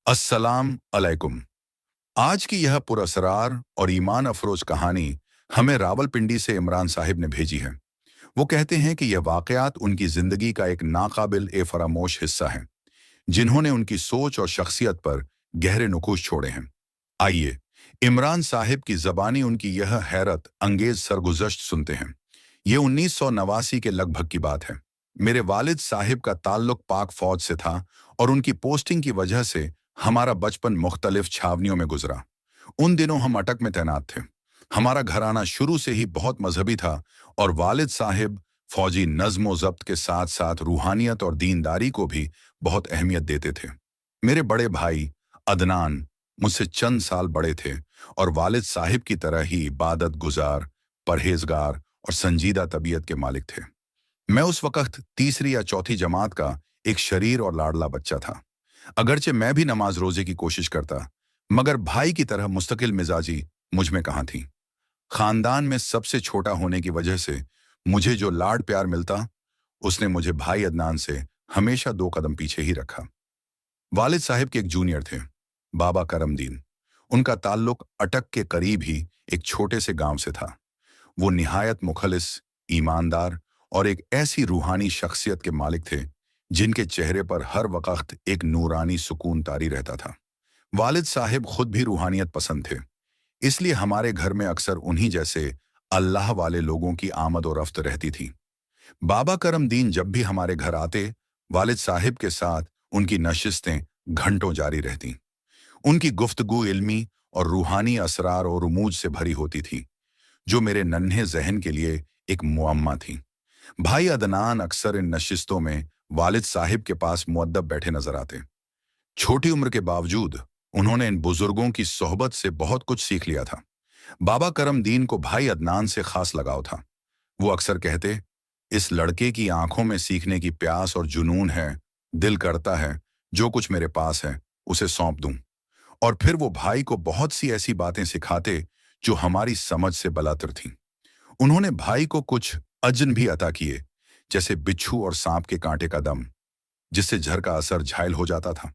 अस्सलाम अलैकुम। आज की यह पुरअसरार और ईमान अफरोज कहानी हमें रावलपिंडी से इमरान साहिब ने भेजी है। वो कहते हैं कि यह वाकयात उनकी जिंदगी का एक नाकाबिल ए फरामोश हिस्सा है, जिन्होंने उनकी सोच और शख्सियत पर गहरे नुकूश छोड़े हैं। आइए इमरान साहिब की जबानी उनकी यह हैरत अंगेज सरगुज़श्त सुनते हैं। ये 1989 के लगभग की बात है। मेरे वालिद साहिब का ताल्लुक पाक फौज से था और उनकी पोस्टिंग की वजह से हमारा बचपन मुख्तलिफ छावनियों में गुजरा। उन दिनों हम अटक में तैनात थे। हमारा घराना शुरू से ही बहुत मजहबी था और वालिद साहिब फौजी नज्म व ज़ब्त के साथ साथ रूहानियत और दीनदारी को भी बहुत अहमियत देते थे। मेरे बड़े भाई अदनान मुझसे चंद साल बड़े थे और वालिद साहिब की तरह ही इबादत गुजार, परहेजगार और संजीदा तबीयत के मालिक थे। मैं उस वक्त तीसरी या चौथी जमात का एक शरीर और लाडला बच्चा था। अगरचे मैं भी नमाज रोजे की कोशिश करता, मगर भाई की तरह मुस्तकिल मिजाजी मुझ में कहाँ थी। खानदान में सबसे छोटा होने की वजह से मुझे जो लाड प्यार मिलता, उसने मुझे भाई अदनान से हमेशा 2 कदम पीछे ही रखा। वालिद साहिब के एक जूनियर थे, बाबा करमदीन। उनका ताल्लुक अटक के करीब ही एक छोटे से गांव से था। वो निहायत मुखलिस, ईमानदार और एक ऐसी रूहानी शख्सियत के मालिक थे जिनके चेहरे पर हर वक्त एक नूरानी सुकून तारी रहता था। वालिद साहिब खुद भी रूहानियत पसंद थे, इसलिए हमारे घर में अक्सर उन्हीं जैसे अल्लाह वाले लोगों की आमद और रफ्त रहती थी। बाबा करमदीन जब भी हमारे घर आते, वालिद साहिब के साथ उनकी नशिस्तें घंटों जारी रहती। उनकी गुफ्तगू इल्मी और रूहानी असरार और रुमूज से भरी होती थी, जो मेरे नन्हे जहन के लिए एक मुअम्मा थी। भाई अदनान अक्सर इन नशिस्तों में वालिद साहिब के पास मुअद्दब बैठे नजर आते। छोटी उम्र के बावजूद उन्होंने इन बुजुर्गों की सोहबत से बहुत कुछ सीख लिया था। बाबा करमदीन को भाई अदनान से खास लगाव था। वो अक्सर कहते, इस लड़के की आंखों में सीखने की प्यास और जुनून है, दिल करता है जो कुछ मेरे पास है उसे सौंप दूं। और फिर वो भाई को बहुत सी ऐसी बातें सिखाते जो हमारी समझ से बलातर थीं। उन्होंने भाई को कुछ अजन भी अता किए, जैसे बिच्छू और सांप के कांटे का दम, जिससे जहर का असर झायल हो जाता था।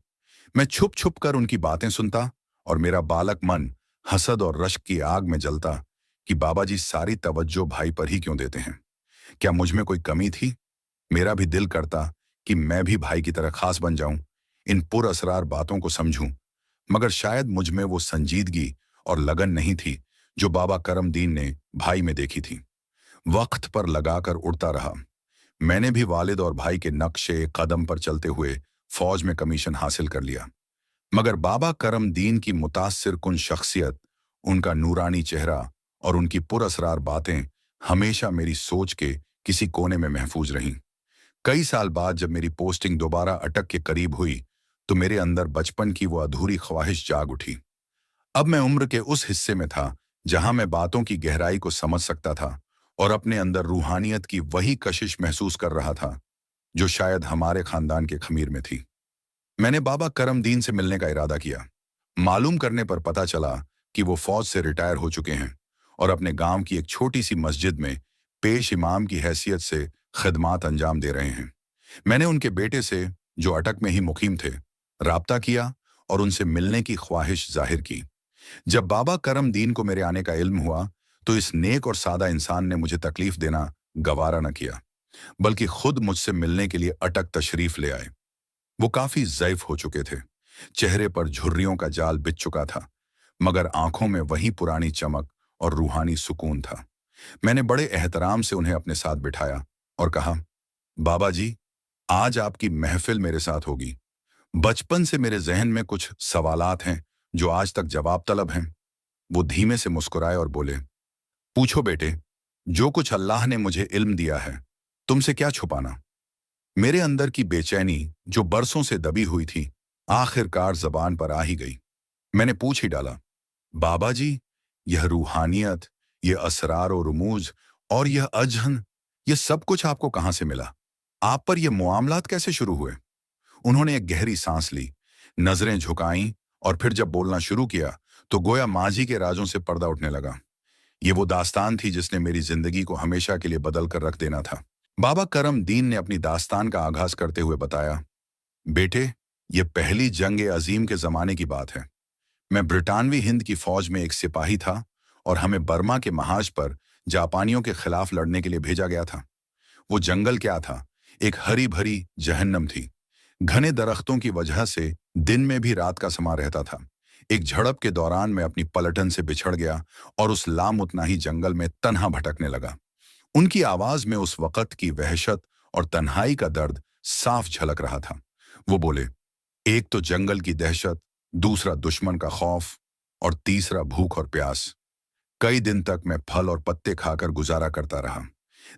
मैं छुप छुप कर उनकी बातें सुनता और मेरा बालक मन हसद और रश्क की आग में जलता कि बाबा जी सारी तवज्जो भाई पर ही क्यों देते हैं। क्या मुझ में कोई कमी थी? मेरा भी दिल करता कि मैं भी भाई की तरह खास बन जाऊं, इन पुरअसरार बातों को समझूं, मगर शायद मुझ में वो संजीदगी और लगन नहीं थी जो बाबा करमदीन ने भाई में देखी थी। वक्त पर लगाकर उड़ता रहा। मैंने भी वालिद और भाई के नक्शे कदम पर चलते हुए फौज में कमीशन हासिल कर लिया, मगर बाबा करमदीन की मुतासिर कुन शख्सियत, उनका नूरानी चेहरा और उनकी पुरअसरार बातें हमेशा मेरी सोच के किसी कोने में महफूज रहीं। कई साल बाद जब मेरी पोस्टिंग दोबारा अटक के करीब हुई, तो मेरे अंदर बचपन की वो अधूरी ख्वाहिश जाग उठी। अब मैं उम्र के उस हिस्से में था जहां मैं बातों की गहराई को समझ सकता था और अपने अंदर रूहानियत की वही कशिश महसूस कर रहा था जो शायद हमारे खानदान के खमीर में थी। मैंने बाबा करमदीन से मिलने का इरादा किया। मालूम करने पर पता चला कि वो फौज से रिटायर हो चुके हैं और अपने गांव की एक छोटी सी मस्जिद में पेश इमाम की हैसियत से खिदमात अंजाम दे रहे हैं। मैंने उनके बेटे से, जो अटक में ही मुकीम थे, राब्ता किया और उनसे मिलने की ख्वाहिश जाहिर की। जब बाबा करमदीन को मेरे आने का इल्म हुआ, तो इस नेक और सादा इंसान ने मुझे तकलीफ देना गवारा न किया, बल्कि खुद मुझसे मिलने के लिए अटक तशरीफ ले आए। वो काफी ज़ईफ हो चुके थे, चेहरे पर झुर्रियों का जाल बिछ चुका था, मगर आंखों में वही पुरानी चमक और रूहानी सुकून था। मैंने बड़े एहतराम से उन्हें अपने साथ बिठाया और कहा, बाबा जी, आज आपकी महफिल मेरे साथ होगी। बचपन से मेरे जहन में कुछ सवालात हैं जो आज तक जवाब तलब हैं। वो धीमे से मुस्कुराए और बोले, पूछो बेटे, जो कुछ अल्लाह ने मुझे इल्म दिया है, तुमसे क्या छुपाना। मेरे अंदर की बेचैनी जो बरसों से दबी हुई थी, आखिरकार जबान पर आ ही गई। मैंने पूछ ही डाला, बाबा जी, यह रूहानियत, यह असरार और रुमूज और यह अजहन, यह सब कुछ आपको कहां से मिला? आप पर यह मुआमलात कैसे शुरू हुए? उन्होंने एक गहरी सांस ली, नजरें झुकाईं और फिर जब बोलना शुरू किया तो गोया माजी के राजों से पर्दा उठने लगा। ये वो दास्तान थी जिसने मेरी जिंदगी को हमेशा के लिए बदल कर रख देना था। बाबा करमदीन ने अपनी दास्तान का आगाज करते हुए बताया, बेटे, ये पहली जंग अजीम के ज़माने की बात है। मैं ब्रिटानवी हिंद की फौज में एक सिपाही था और हमें बर्मा के महाज पर जापानियों के खिलाफ लड़ने के लिए भेजा गया था। वो जंगल क्या था? एक हरी भरी जहन्नम थी। घने दरख्तों की वजह से दिन में भी रात का समा रहता था। एक झड़प के दौरान मैं अपनी पलटन से बिछड़ गया और उस लामुतनाही जंगल में तन्हा भटकने लगा। उनकी आवाज में उस वक़्त की वहशत और तन्हाई का दर्द साफ झलक रहा था। वो बोले, एक तो जंगल की दहशत, दूसरा दुश्मन का खौफ और तीसरा भूख और प्यास। कई दिन तक मैं फल और पत्ते खाकर गुजारा करता रहा।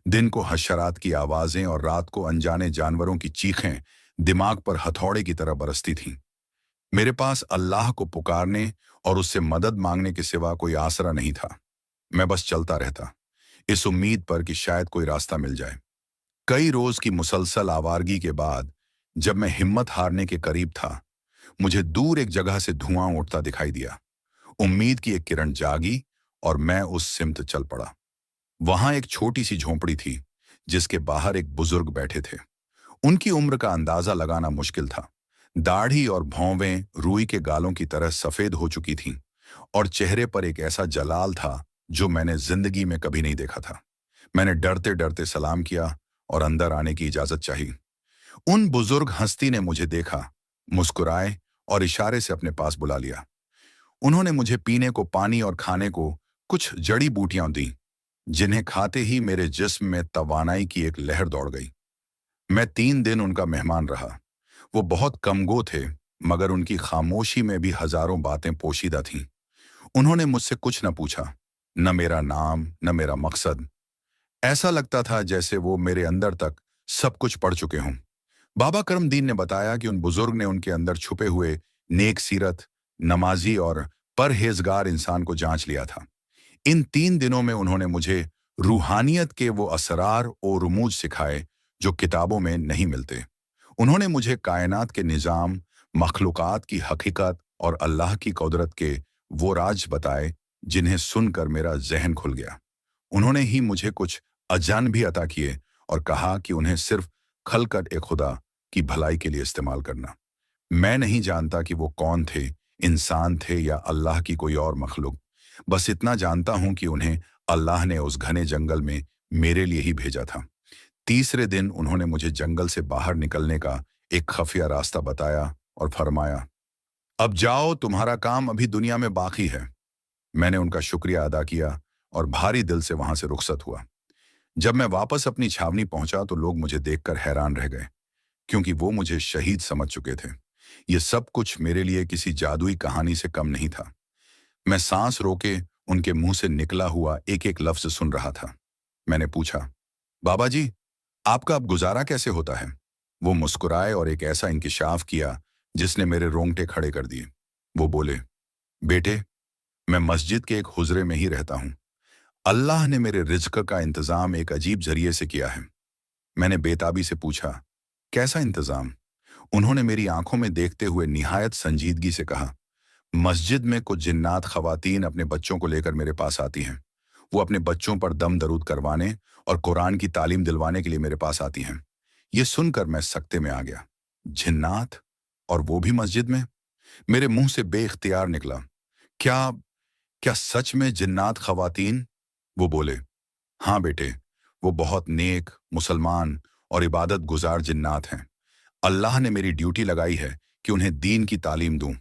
दिन को हशरात की आवाजें और रात को अनजाने जानवरों की चीखें दिमाग पर हथौड़े की तरह बरसती थीं। मेरे पास अल्लाह को पुकारने और उससे मदद मांगने के सिवा कोई आसरा नहीं था। मैं बस चलता रहता, इस उम्मीद पर कि शायद कोई रास्ता मिल जाए। कई रोज की मुसलसल आवारगी के बाद जब मैं हिम्मत हारने के करीब था, मुझे दूर एक जगह से धुआं उठता दिखाई दिया। उम्मीद की एक किरण जागी और मैं उस सिमत चल पड़ा। वहां एक छोटी सी झोंपड़ी थी, जिसके बाहर एक बुजुर्ग बैठे थे। उनकी उम्र का अंदाजा लगाना मुश्किल था। दाढ़ी और भौवें रूई के गालों की तरह सफेद हो चुकी थीं और चेहरे पर एक ऐसा जलाल था जो मैंने जिंदगी में कभी नहीं देखा था। मैंने डरते डरते सलाम किया और अंदर आने की इजाजत चाही। उन बुजुर्ग हस्ती ने मुझे देखा, मुस्कुराए और इशारे से अपने पास बुला लिया। उन्होंने मुझे पीने को पानी और खाने को कुछ जड़ी बूटियां दी, जिन्हें खाते ही मेरे जिस्म में तवानाई की एक लहर दौड़ गई। मैं 3 दिन उनका मेहमान रहा। वो बहुत कमगो थे, मगर उनकी खामोशी में भी हजारों बातें पोशीदा थीं। उन्होंने मुझसे कुछ न पूछा, न मेरा नाम, न मेरा मकसद। ऐसा लगता था जैसे वो मेरे अंदर तक सब कुछ पढ़ चुके हों। बाबा करमदीन ने बताया कि उन बुजुर्ग ने उनके अंदर छुपे हुए नेक सीरत, नमाजी और परहेजगार इंसान को जांच लिया था। इन 3 दिनों में उन्होंने मुझे रूहानियत के वो असरार और रुमूज सिखाए जो किताबों में नहीं मिलते। उन्होंने मुझे कायनात के निज़ाम, मखलूक़ात की हकीकत और अल्लाह की कुदरत के वो राज बताए जिन्हें सुनकर मेरा जहन खुल गया। उन्होंने ही मुझे कुछ अजान भी अता किए और कहा कि उन्हें सिर्फ खलकत ए खुदा की भलाई के लिए इस्तेमाल करना। मैं नहीं जानता कि वो कौन थे, इंसान थे या अल्लाह की कोई और मखलूक। बस इतना जानता हूं कि उन्हें अल्लाह ने उस घने जंगल में मेरे लिए ही भेजा था। तीसरे दिन उन्होंने मुझे जंगल से बाहर निकलने का एक खफिया रास्ता बताया और फरमाया, अब जाओ, तुम्हारा काम अभी दुनिया में बाकी है। मैंने उनका शुक्रिया अदा किया और भारी दिल से वहां से रुखसत हुआ। जब मैं वापस अपनी छावनी पहुंचा तो लोग मुझे देखकर हैरान रह गए, क्योंकि वो मुझे शहीद समझ चुके थे। ये सब कुछ मेरे लिए किसी जादुई कहानी से कम नहीं था। मैं सांस रोके उनके मुंह से निकला हुआ एक एक लफ्ज सुन रहा था। मैंने पूछा, बाबा जी, आपका अब गुजारा कैसे होता है? वो मुस्कुराए और एक ऐसा इंकिशाफ किया जिसने मेरे रोंगटे खड़े कर दिए। वो बोले, बेटे, मैं मस्जिद के एक हुजरे में ही रहता हूँ। अल्लाह ने मेरे रिज्क का इंतजाम एक अजीब जरिए से किया है। मैंने बेताबी से पूछा, कैसा इंतजाम? उन्होंने मेरी आंखों में देखते हुए निहायत संजीदगी से कहा, मस्जिद में कुछ जिन्नात खवातीन अपने बच्चों को लेकर मेरे पास आती हैं। वो अपने बच्चों पर दम दरूद करवाने और कुरान की तालीम दिलवाने के लिए मेरे पास आती हैं। ये सुनकर मैं सकते में आ गया। जिन्नात? और वो भी मस्जिद में? मेरे मुंह से बेइख्तियार निकला, क्या क्या सच में जिन्नात खवातीन? वो बोले, हाँ बेटे, वो बहुत नेक, मुसलमान और इबादत गुजार जिन्नात हैं। अल्लाह ने मेरी ड्यूटी लगाई है कि उन्हें दीन की तालीम दूं।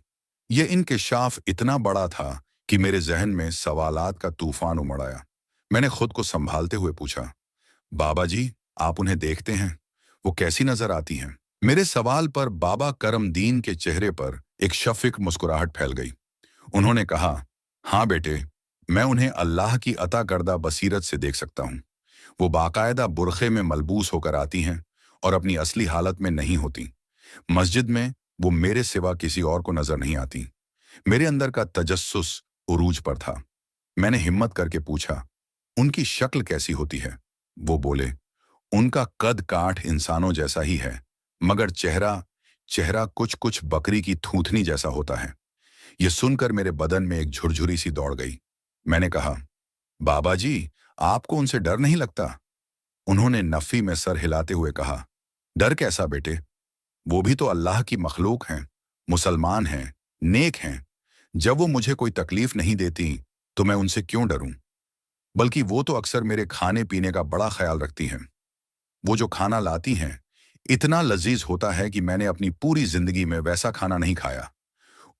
यह इंकिशाफ इतना बड़ा था कि मेरे जहन में सवालात का तूफान उमड़ आया। मैंने खुद को संभालते हुए पूछा, बाबा जी, आप उन्हें देखते हैं? वो कैसी नजर आती हैं? मेरे सवाल पर बाबा करमदीन के चेहरे पर एक शफिक मुस्कुराहट फैल गई। उन्होंने कहा, हाँ बेटे, मैं उन्हें अल्लाह की अता करदा बसीरत से देख सकता हूँ। वो बाकायदा बुरखे में मलबूस होकर आती हैं और अपनी असली हालत में नहीं होती। मस्जिद में वो मेरे सिवा किसी और को नजर नहीं आती। मेरे अंदर का तजस्सुस उरूज पर था। मैंने हिम्मत करके पूछा, उनकी शक्ल कैसी होती है? वो बोले, उनका कद काठ इंसानों जैसा ही है, मगर चेहरा चेहरा कुछ कुछ बकरी की थूथनी जैसा होता है। यह सुनकर मेरे बदन में एक झुरझुरी सी दौड़ गई। मैंने कहा, बाबा जी, आपको उनसे डर नहीं लगता? उन्होंने नफी में सर हिलाते हुए कहा, डर कैसा बेटे? वो भी तो अल्लाह की मखलूक हैं, मुसलमान हैं, नेक हैं। जब वो मुझे कोई तकलीफ नहीं देती तो मैं उनसे क्यों डरूं? बल्कि वो तो अक्सर मेरे खाने पीने का बड़ा ख्याल रखती हैं। वो जो खाना लाती हैं इतना लजीज होता है कि मैंने अपनी पूरी जिंदगी में वैसा खाना नहीं खाया।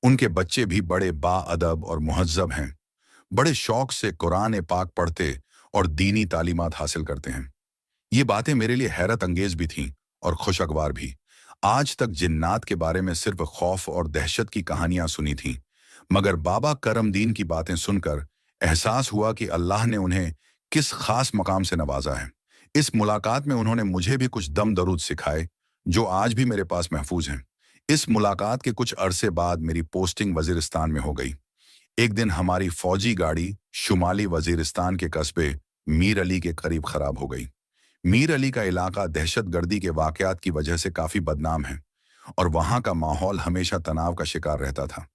उनके बच्चे भी बड़े बाअदब और मुहज्जब हैं, बड़े शौक से कुरान पाक पढ़ते और दीनी तालीमात हासिल करते हैं। ये बातें मेरे लिए हैरत अंगेज भी थीं और खुशगवार भी। आज तक जिन्नात के बारे में सिर्फ खौफ और दहशत की कहानियां सुनी थीं, मगर बाबा करमदीन की बातें सुनकर एहसास हुआ कि अल्लाह ने उन्हें किस खास मकाम से नवाजा है। इस मुलाकात में उन्होंने मुझे भी कुछ दम दरूद सिखाए जो आज भी मेरे पास महफूज हैं। इस मुलाकात के कुछ अरसे बाद मेरी पोस्टिंग वजीरिस्तान में हो गई। एक दिन हमारी फौजी गाड़ी शुमाली वजीरिस्तान के कस्बे मीर अली के करीब खराब हो गई। मीर अली का इलाका दहशतगर्दी के वाकयात की वजह से काफी बदनाम है और वहां का माहौल हमेशा तनाव का शिकार रहता था।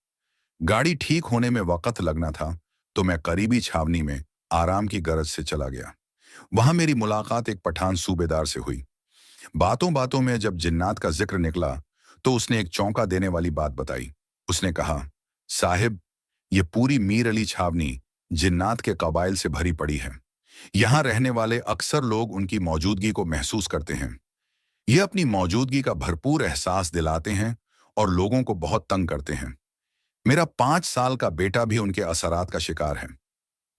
गाड़ी ठीक होने में वक्त लगना था तो मैं करीबी छावनी में आराम की गरज से चला गया। वहां मेरी मुलाकात एक पठान सूबेदार से हुई। बातों बातों में जब जिन्नात का जिक्र निकला तो उसने एक चौंका देने वाली बात बताई। उसने कहा, साहिब, ये पूरी मीर अली छावनी जिन्नात के कबाइल से भरी पड़ी है। यहाँ रहने वाले अक्सर लोग उनकी मौजूदगी को महसूस करते हैं। ये अपनी मौजूदगी का भरपूर एहसास दिलाते हैं और लोगों को बहुत तंग करते हैं। मेरा 5 साल का बेटा भी उनके असरात का शिकार है।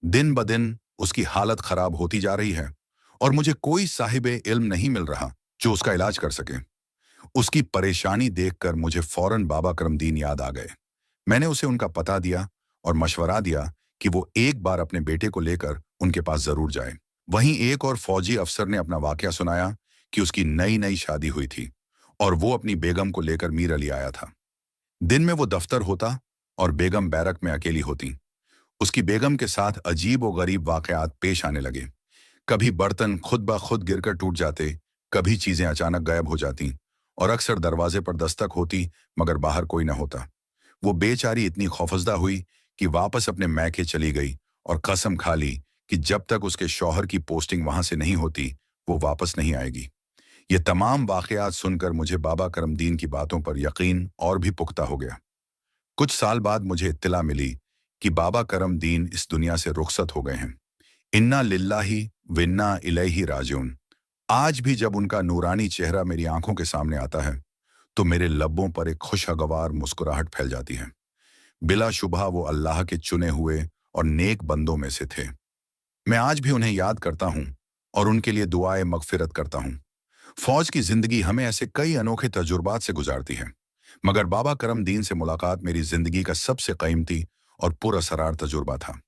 दिन ब दिन उसकी हालत खराब होती जा रही है और मुझे कोई साहिबे इल्म नहीं मिल रहा जो उसका इलाज कर सके। उसकी परेशानी देखकर मुझे फौरन बाबा करमदीन याद आ गए। मैंने उसे उनका पता दिया और मशवरा दिया कि वो एक बार अपने बेटे को लेकर उनके पास जरूर जाए। वहीं एक और फौजी अफसर ने अपना वाकया सुनाया कि उसकी नई नई शादी हुई थी और वो अपनी बेगम को लेकर मीर अली आया था। दिन में वो दफ्तर होता और बेगम बैरक में अकेली होती। उसकी बेगम के साथ अजीब और गरीब वाकयात पेश आने लगे। कभी बर्तन खुद ब खुद गिरकर टूट जाते, कभी चीजें अचानक गायब हो जाती और अक्सर दरवाजे पर दस्तक होती मगर बाहर कोई न होता। वो बेचारी इतनी खौफजदा हुई कि वापस अपने मैके चली गई और कसम खा ली कि जब तक उसके शौहर की पोस्टिंग वहां से नहीं होती वो वापस नहीं आएगी। ये तमाम वाकयात सुनकर मुझे बाबा करमदीन की बातों पर यकीन और भी पुख्ता हो गया। कुछ साल बाद मुझे इत्तला मिली कि बाबा करमदीन इस दुनिया से रुखसत हो गए हैं। इन्ना लिल्लाही व इन्ना इलैहि राजिऊन। आज भी जब उनका नूरानी चेहरा मेरी आंखों के सामने आता है तो मेरे लब्बों पर एक खुशगवार मुस्कुराहट फैल जाती है। बिलाशुबह वो अल्लाह के चुने हुए और नेक बंदों में से थे। मैं आज भी उन्हें याद करता हूं और उनके लिए दुआए मगफिरत करता हूं। फौज की जिंदगी हमें ऐसे कई अनोखे तजुर्बात से गुजारती है, मगर बाबा करमदीन से मुलाकात मेरी जिंदगी का सबसे कीमती और पुरअसरार तजुर्बा था।